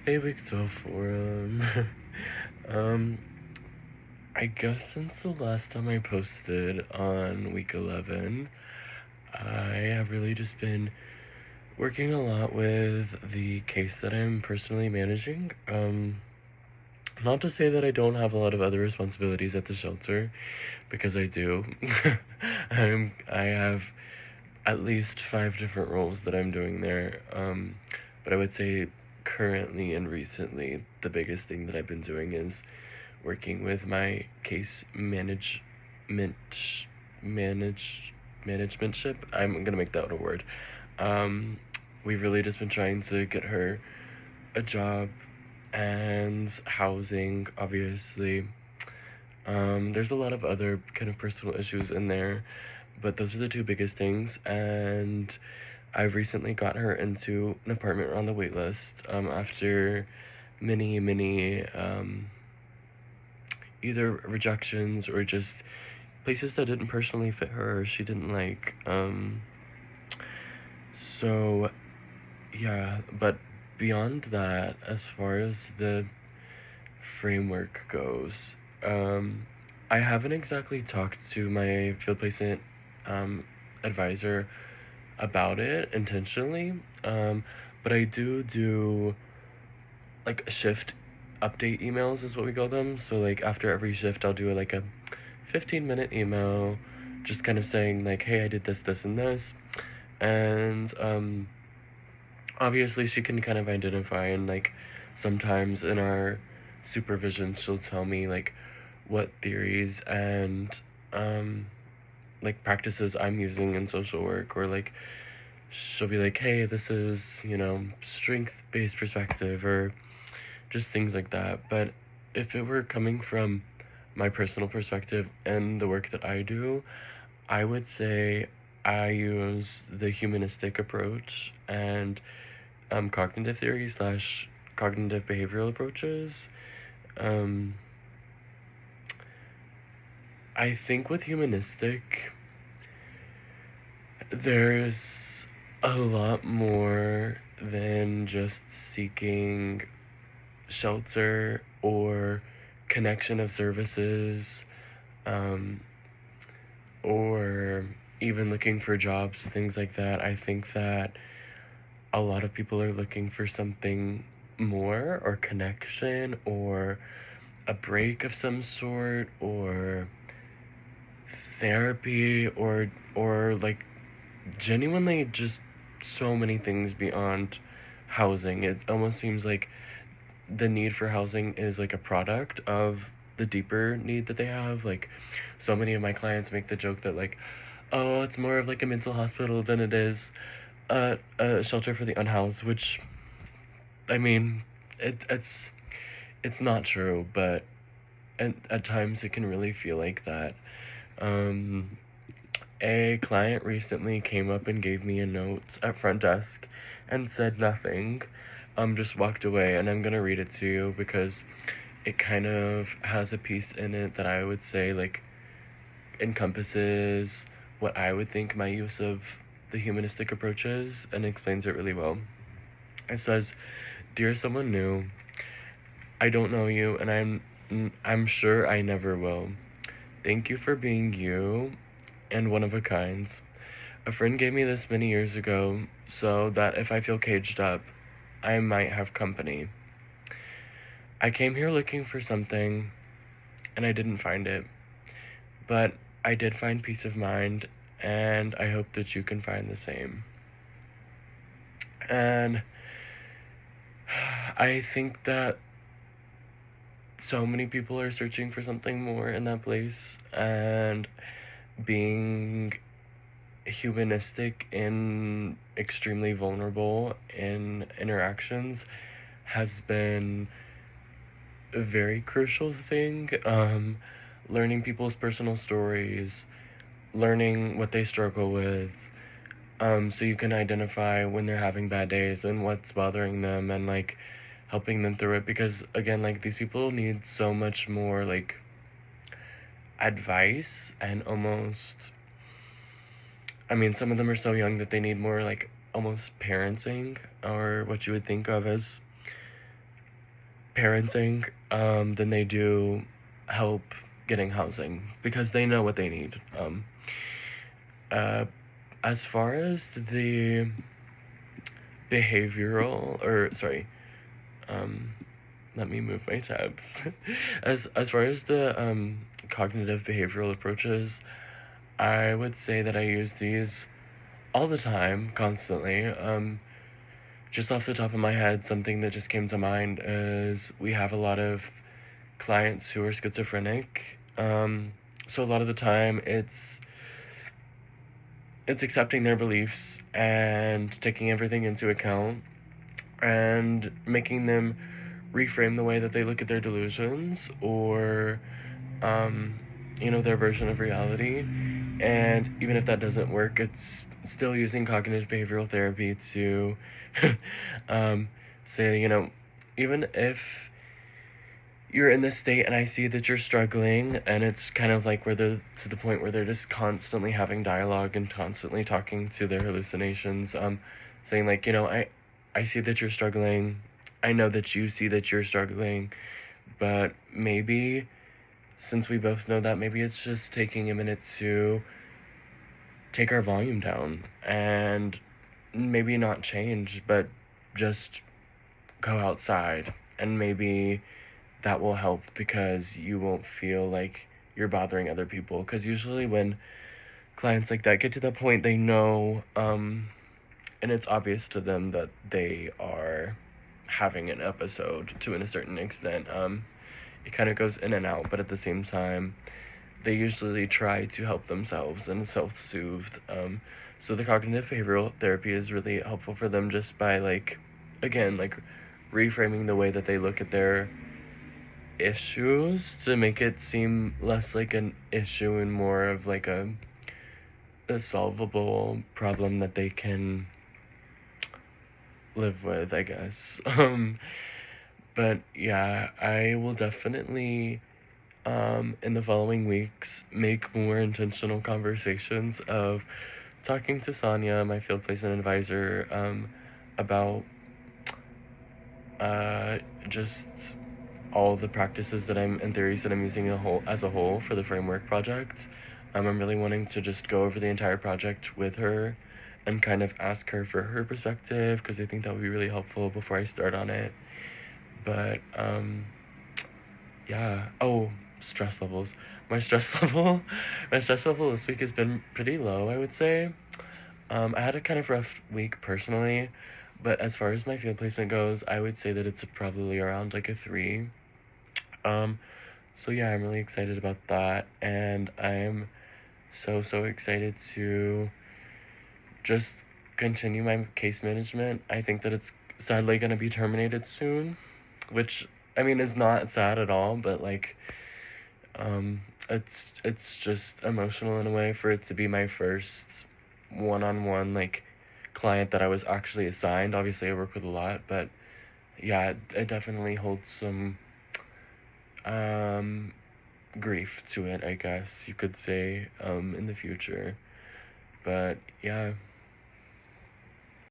Hey, Big 12 Forum. um, I guess since the last time I posted on week 11, I have really just been working a lot with the case that I'm personally managing. Not to say that I don't have a lot of other responsibilities at the shelter, because I do. I have at least 5 different roles that I'm doing there. But I would say currently and recently, the biggest thing that I've been doing is working with my case managementship. I'm gonna make that a word. Um, we've really just been trying to get her a job and housing, obviously. There's a lot of other kind of personal issues in there, but those are the two biggest things. And I've recently got her into an apartment on the wait list after many either rejections or just places that didn't personally fit her or she didn't like. So, yeah, but beyond that, as far as the framework goes, I haven't exactly talked to my field placement advisor about it intentionally, but I do like shift update emails is what we call them. So like after every shift, I'll do like a 15-minute email, just kind of saying like, hey, I did this, and this, and obviously she can kind of identify, and like sometimes in our supervision, she'll tell me like what theories and um like practices I'm using in social work, or like she'll be like, hey, this is, strength-based perspective, or just things like that. But if it were coming from my personal perspective and the work that I do, I would say I use the humanistic approach and cognitive theory slash cognitive behavioral approaches. Um, I think with humanistic, there's a lot more than just seeking shelter or connection of services, um, or even looking for jobs, things like that. I think that a lot of people are looking for something more, or connection, or a break of some sort, or therapy, or like genuinely just so many things beyond housing. It almost seems like the need for housing is like a product of the deeper need that they have. Like, so many of my clients make the joke that like, oh, it's more of like a mental hospital than it is a shelter for the unhoused, which, I mean, it's not true, but at times it can really feel like that. Um, a client recently came up and gave me a note at front desk and said nothing. Just walked away, and I'm gonna read it to you because it kind of has a piece in it that I would say like encompasses what I would think my use of the humanistic approach is, and explains it really well. It says, "Dear someone new, I don't know you, and I'm sure I never will. Thank you for being you and one of a kind. A friend gave me this many years ago so that if I feel caged up, I might have company. I came here looking for something, and I didn't find it. But I did find peace of mind, and I hope that you can find the same." And I think that so many people are searching for something more in that place, and being humanistic and extremely vulnerable in interactions has been a very crucial thing. Learning people's personal stories, learning what they struggle with, so you can identify when they're having bad days and what's bothering them, and like helping them through it. Because again, like these people need so much more like advice, and almost, I mean, some of them are so young that they need more like almost parenting, or what you would think of as parenting than they do help getting housing because they know what they need. Uh, as far as the behavioral, or sorry, um, let me move my tabs. As far as the cognitive behavioral approaches, I would say that I use these all the time, constantly. Just off the top of my head, something that just came to mind is we have a lot of clients who are schizophrenic. So a lot of the time, it's accepting their beliefs and taking everything into account and making them reframe the way that they look at their delusions or um, their version of reality. And even if that doesn't work, it's still using cognitive behavioral therapy to um, say, even if you're in this state and I see that you're struggling, and it's kind of like where they're to the point where they're just constantly having dialogue and constantly talking to their hallucinations, saying like, I see that you're struggling. I know that you see that you're struggling, but maybe since we both know that, maybe it's just taking a minute to take our volume down and maybe not change, but just go outside, and maybe that will help because you won't feel like you're bothering other people. Because usually when clients like that get to that point, they know, and it's obvious to them that they are having an episode to a certain extent. It kind of goes in and out, but at the same time, they usually try to help themselves and self-soothe. So the cognitive behavioral therapy is really helpful for them just by again, reframing the way that they look at their issues to make it seem less like an issue and more of like a solvable problem that they can live with, I guess. But yeah, I will definitely in the following weeks make more intentional conversations of talking to Sonia, my field placement advisor, about just all the practices that I'm and theories that I'm using as a whole for the framework project. I'm really wanting to just go over the entire project with her and kind of ask her for her perspective because I think that would be really helpful before I start on it. But yeah. Oh, stress levels. My stress level, my stress level this week has been pretty low, I would say. I had a kind of rough week personally, but as far as my field placement goes, I would say that it's probably around like a 3. Um, so yeah, I'm really excited about that, and I'm so excited to just continue my case management. I think that it's sadly gonna be terminated soon, which I mean is not sad at all, but it's just emotional in a way for it to be my first one-on-one client that I was actually assigned. Obviously, I work with a lot, but yeah, it definitely holds some um grief to it, I guess you could say, in the future. But yeah.